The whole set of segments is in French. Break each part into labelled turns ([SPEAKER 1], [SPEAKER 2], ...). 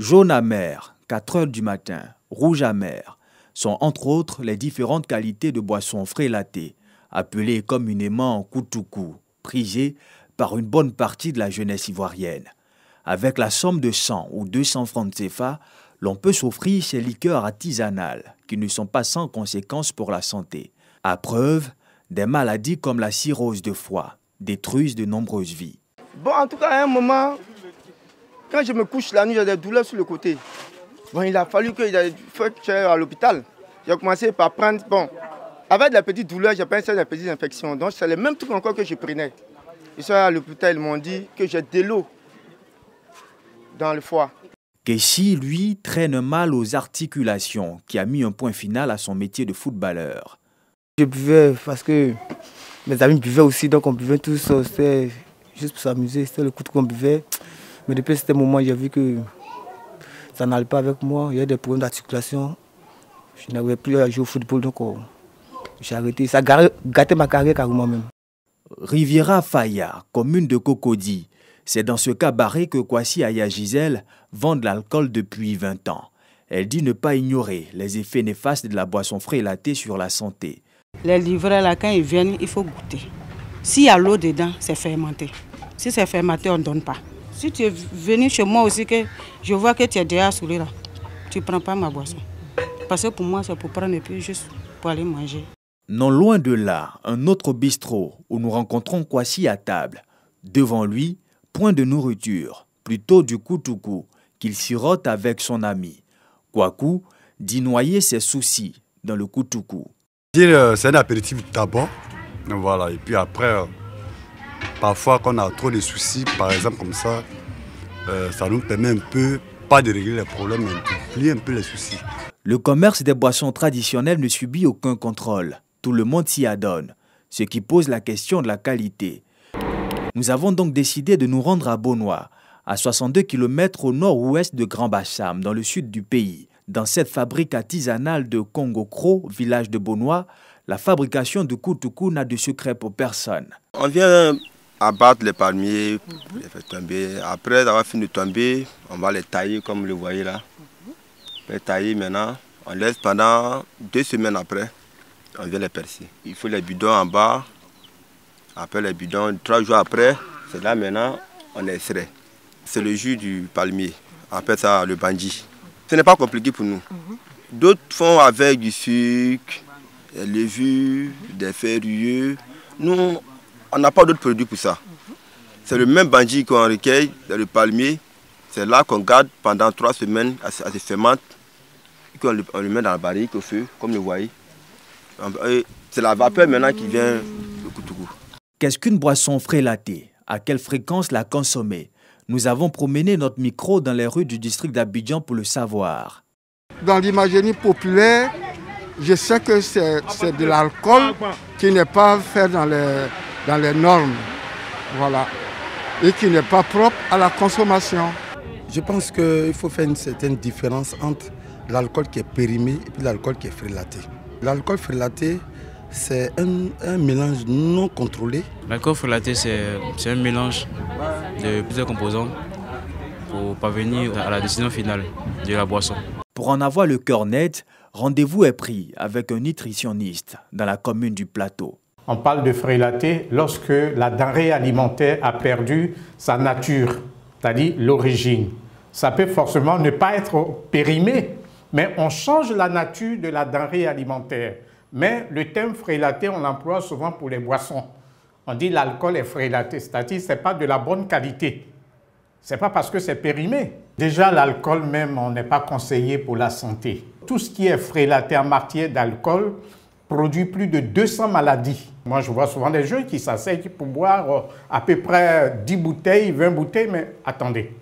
[SPEAKER 1] Jaune amer, 4 heures du matin, rouge amer, sont entre autres les différentes qualités de boissons frélatées, appelées communément koutoukou, prisées par une bonne partie de la jeunesse ivoirienne. Avec la somme de 100 ou 200 francs de CFA, l'on peut s'offrir ces liqueurs artisanales qui ne sont pas sans conséquences pour la santé. À preuve, des maladies comme la cirrhose de foie détruisent de nombreuses vies.
[SPEAKER 2] Bon, en tout cas, à un moment, quand je me couche la nuit, j'ai des douleurs sur le côté. Bon, il a fallu que j'aille à l'hôpital. J'ai commencé par prendre, avec des petites douleurs, j'ai pensé à des petites infections. Donc, c'est le même truc encore que je prenais. Ils sont à l'hôpital, ils m'ont dit que j'ai de l'eau dans le foie.
[SPEAKER 1] Kessi, lui, traîne mal aux articulations, qui a mis un point final à son métier de footballeur.
[SPEAKER 3] Je buvais parce que mes amis buvaient aussi, donc on buvait tous, c'était juste pour s'amuser, c'était le coup qu'on buvait. Mais depuis ce moment, j'ai vu que ça n'allait pas avec moi, il y avait des problèmes d'articulation. Je n'avais plus à jouer au football, donc j'ai arrêté. Ça a gâté ma carrière carrément même.
[SPEAKER 1] Riviera Faya, commune de Cocody. C'est dans ce cabaret que Kwasi Aya Gisèle vend de l'alcool depuis 20 ans. Elle dit ne pas ignorer les effets néfastes de la boisson frélatée sur la santé.
[SPEAKER 4] Les livreurs, là, quand ils viennent, il faut goûter. S'il y a l'eau dedans, c'est fermenté. Si c'est fermenté, on ne donne pas. Si tu es venu chez moi aussi, que je vois que tu es déjà saoulé là, tu ne prends pas ma boisson. Parce que pour moi, c'est pour prendre et puis juste pour aller manger.
[SPEAKER 1] Non loin de là, un autre bistrot où nous rencontrons Kwasi à table. Devant lui, point de nourriture, plutôt du koutoukou, qu'il sirote avec son ami. Kwaku dit noyer ses soucis dans le koutoukou.
[SPEAKER 5] C'est un apéritif d'abord, voilà, et puis après, parfois quand on a trop de soucis, par exemple comme ça nous permet un peu, pas de régler les problèmes, mais d'oublier un peu les soucis.
[SPEAKER 1] Le commerce des boissons traditionnelles ne subit aucun contrôle. Tout le monde s'y adonne, ce qui pose la question de la qualité. Nous avons donc décidé de nous rendre à Bonois, à 62 km au nord-ouest de Grand Bassam, dans le sud du pays. Dans cette fabrique artisanale de Congo-Cro, village de Bonois, la fabrication de koutoukou n'a de secret pour personne.
[SPEAKER 6] On vient abattre les palmiers, les faire tomber. Après avoir fini de tomber, on va les tailler comme vous le voyez là. Les tailler maintenant, on laisse pendant 2 semaines après, on vient les percer. Il faut les bidons en bas. Après les bidons, 3 jours après, c'est là maintenant, on les extrait. C'est le jus du palmier, on appelle ça le bandji. Ce n'est pas compliqué pour nous. D'autres font avec du sucre, des levures, des ferrueux. Nous, on n'a pas d'autres produits pour ça. C'est le même bandji qu'on recueille dans le palmier. C'est là qu'on garde pendant 3 semaines, à se fermente. On le met dans la barrique au feu, comme vous voyez. C'est la vapeur maintenant qui vient le koutoukou.
[SPEAKER 1] Qu'est-ce qu'une boisson frélatée? À quelle fréquence la consommer? Nous avons promené notre micro dans les rues du district d'Abidjan pour le savoir.
[SPEAKER 7] Dans l'imagerie populaire, je sais que c'est de l'alcool qui n'est pas fait dans les normes, voilà, et qui n'est pas propre à la consommation.
[SPEAKER 8] Je pense qu'il faut faire une certaine différence entre l'alcool qui est périmé et puis l'alcool qui est frélaté. L'alcool frélaté, c'est un mélange non contrôlé.
[SPEAKER 9] L'alcool frélaté, c'est un mélange de plusieurs composants pour parvenir à la décision finale de la boisson.
[SPEAKER 1] Pour en avoir le cœur net, rendez-vous est pris avec un nutritionniste dans la commune du Plateau.
[SPEAKER 10] On parle de frélaté lorsque la denrée alimentaire a perdu sa nature, c'est-à-dire l'origine. Ça peut forcément ne pas être périmé, mais on change la nature de la denrée alimentaire. Mais le terme frélaté, on l'emploie souvent pour les boissons. On dit l'alcool est frélaté, c'est-à-dire que ce n'est pas de la bonne qualité. Ce n'est pas parce que c'est périmé. Déjà, l'alcool même, on n'est pas conseillé pour la santé. Tout ce qui est frélaté en matière d'alcool produit plus de 200 maladies. Moi, je vois souvent des jeunes qui s'asseyent pour boire à peu près 10 bouteilles, 20 bouteilles, mais attendez.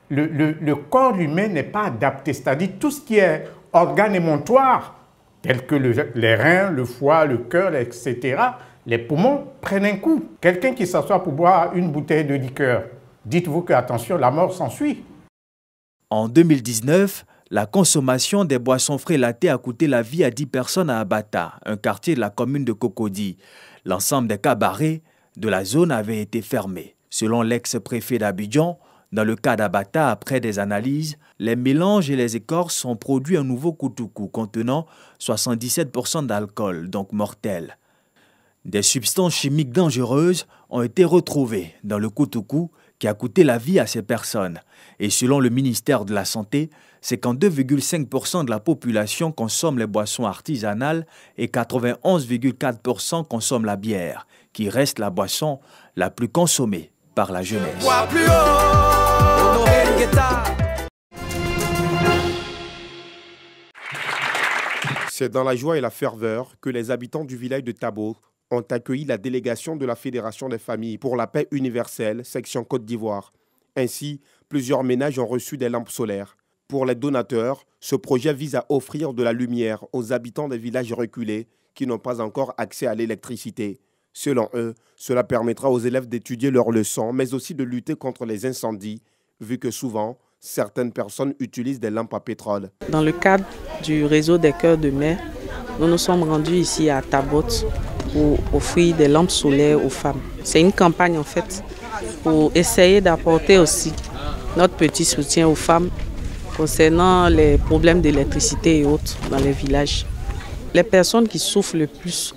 [SPEAKER 10] Le corps humain n'est pas adapté, c'est-à-dire tout ce qui est organe émontoire, tels que les reins, le foie, le cœur, etc., les poumons prennent un coup. Quelqu'un qui s'assoit pour boire une bouteille de liqueur, dites-vous que, attention, la mort s'ensuit.
[SPEAKER 1] En 2019, la consommation des boissons frélatées a coûté la vie à 10 personnes à Abata, un quartier de la commune de Cocody. L'ensemble des cabarets de la zone avait été fermé. Selon l'ex-préfet d'Abidjan, Dans le cas d'Abata, après des analyses, les mélanges et les écorces ont produit un nouveau koutoukou contenant 77% d'alcool, donc mortel. Des substances chimiques dangereuses ont été retrouvées dans le koutoukou qui a coûté la vie à ces personnes. Et selon le ministère de la Santé, c'est quand 2,5% de la population consomme les boissons artisanales et 91,4% consomme la bière, qui reste la boisson la plus consommée par la jeunesse.
[SPEAKER 11] C'est dans la joie et la ferveur que les habitants du village de Tabo ont accueilli la délégation de la Fédération des familles pour la paix universelle, section Côte d'Ivoire. Ainsi, plusieurs ménages ont reçu des lampes solaires. Pour les donateurs, ce projet vise à offrir de la lumière aux habitants des villages reculés qui n'ont pas encore accès à l'électricité. Selon eux, cela permettra aux élèves d'étudier leurs leçons, mais aussi de lutter contre les incendies, vu que souvent, certaines personnes utilisent des lampes à pétrole.
[SPEAKER 12] Dans le cadre du réseau des cœurs de mer, nous nous sommes rendus ici à Tabot pour offrir des lampes solaires aux femmes. C'est une campagne en fait pour essayer d'apporter aussi notre petit soutien aux femmes concernant les problèmes d'électricité et autres dans les villages. Les personnes qui souffrent le plus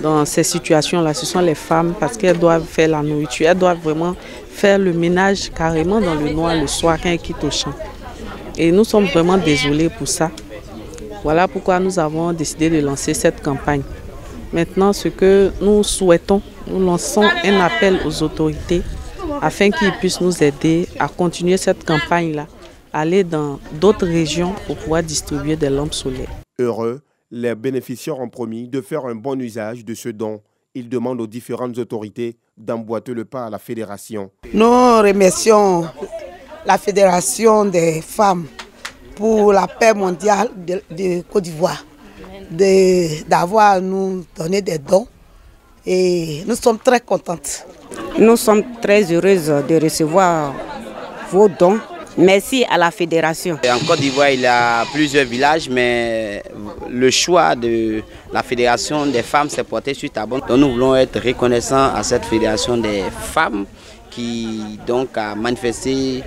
[SPEAKER 12] dans ces situations-là, ce sont les femmes parce qu'elles doivent faire la nourriture, elles doivent vraiment faire le ménage carrément dans le noir le soir quand elles quittent au champ. Et nous sommes vraiment désolés pour ça. Voilà pourquoi nous avons décidé de lancer cette campagne. Maintenant, ce que nous souhaitons, nous lançons un appel aux autorités afin qu'ils puissent nous aider à continuer cette campagne-là, aller dans d'autres régions pour pouvoir distribuer des lampes solaires.
[SPEAKER 11] Heureux, les bénéficiaires ont promis de faire un bon usage de ce don. Ils demandent aux différentes autorités d'emboîter le pas à la fédération.
[SPEAKER 13] Nous remercions la Fédération des femmes pour la paix mondiale de Côte d'Ivoire d'avoir nous donné des dons et nous sommes très contentes.
[SPEAKER 14] Nous sommes très heureuses de recevoir vos dons. Merci à la fédération.
[SPEAKER 15] En Côte d'Ivoire, il y a plusieurs villages, mais le choix de la fédération des femmes s'est porté sur Tabon. Donc nous voulons être reconnaissants à cette fédération des femmes qui donc a manifesté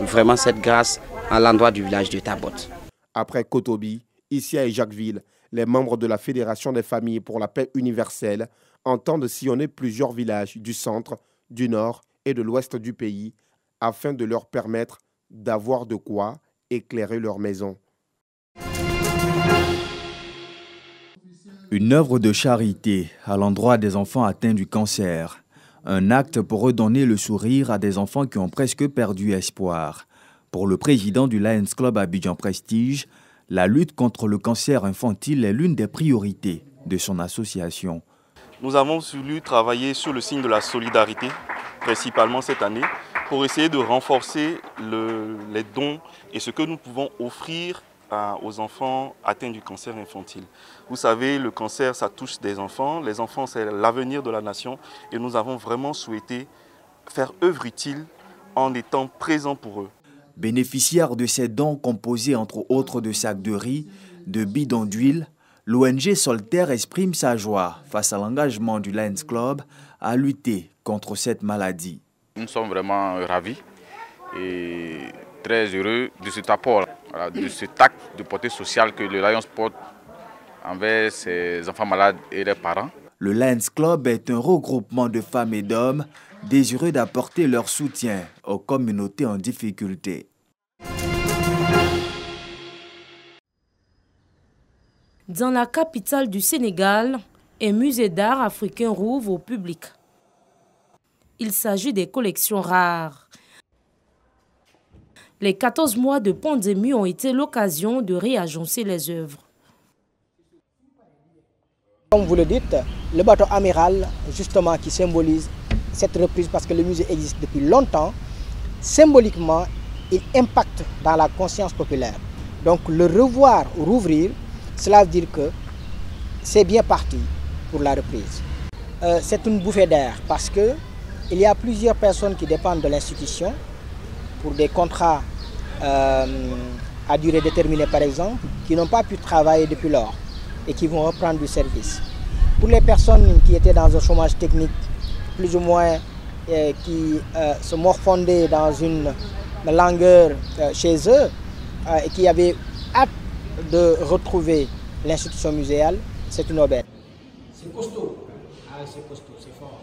[SPEAKER 15] vraiment cette grâce à l'endroit du village de Tabot.
[SPEAKER 11] Après Kotobi, ici à Jacquesville, les membres de la Fédération des familles pour la paix universelle entendent sillonner plusieurs villages du centre, du nord et de l'ouest du pays afin de leur permettre d'avoir de quoi éclairer leur maison.
[SPEAKER 1] Une œuvre de charité à l'endroit des enfants atteints du cancer. Un acte pour redonner le sourire à des enfants qui ont presque perdu espoir. Pour le président du Lions Club Abidjan Prestige, la lutte contre le cancer infantile est l'une des priorités de son association.
[SPEAKER 16] Nous avons voulu travailler sur le signe de la solidarité, principalement cette année, pour essayer de renforcer les dons et ce que nous pouvons offrir aux enfants atteints du cancer infantile. Vous savez, le cancer, ça touche des enfants. Les enfants, c'est l'avenir de la nation. Et nous avons vraiment souhaité faire œuvre utile en étant présents pour eux.
[SPEAKER 1] Bénéficiaire de ces dons composés entre autres de sacs de riz, de bidons d'huile, l'ONG Solterre exprime sa joie face à l'engagement du Lions Club à lutter contre cette maladie.
[SPEAKER 17] Nous sommes vraiment ravis et très heureux de cet apport, de cet acte de portée sociale que le Lions porte envers ses enfants malades et leurs parents.
[SPEAKER 1] Le Lions Club est un regroupement de femmes et d'hommes désireux d'apporter leur soutien aux communautés en difficulté.
[SPEAKER 18] Dans la capitale du Sénégal, un musée d'art africain rouvre au public. Il s'agit des collections rares. Les 14 mois de pandémie ont été l'occasion de réagencer les œuvres.
[SPEAKER 19] Comme vous le dites, le bateau amiral, justement, qui symbolise cette reprise parce que le musée existe depuis longtemps, symboliquement, il impacte dans la conscience populaire. Donc le revoir rouvrir, cela veut dire que c'est bien parti pour la reprise. C'est une bouffée d'air parce que il y a plusieurs personnes qui dépendent de l'institution pour des contrats à durée déterminée par exemple, qui n'ont pas pu travailler depuis lors et qui vont reprendre du service. Pour les personnes qui étaient dans un chômage technique plus ou moins qui se morfondaient dans une langueur chez eux et qui avaient hâte de retrouver l'institution muséale, c'est une aubaine.
[SPEAKER 20] C'est costaud. Ah, c'est costaud, c'est fort.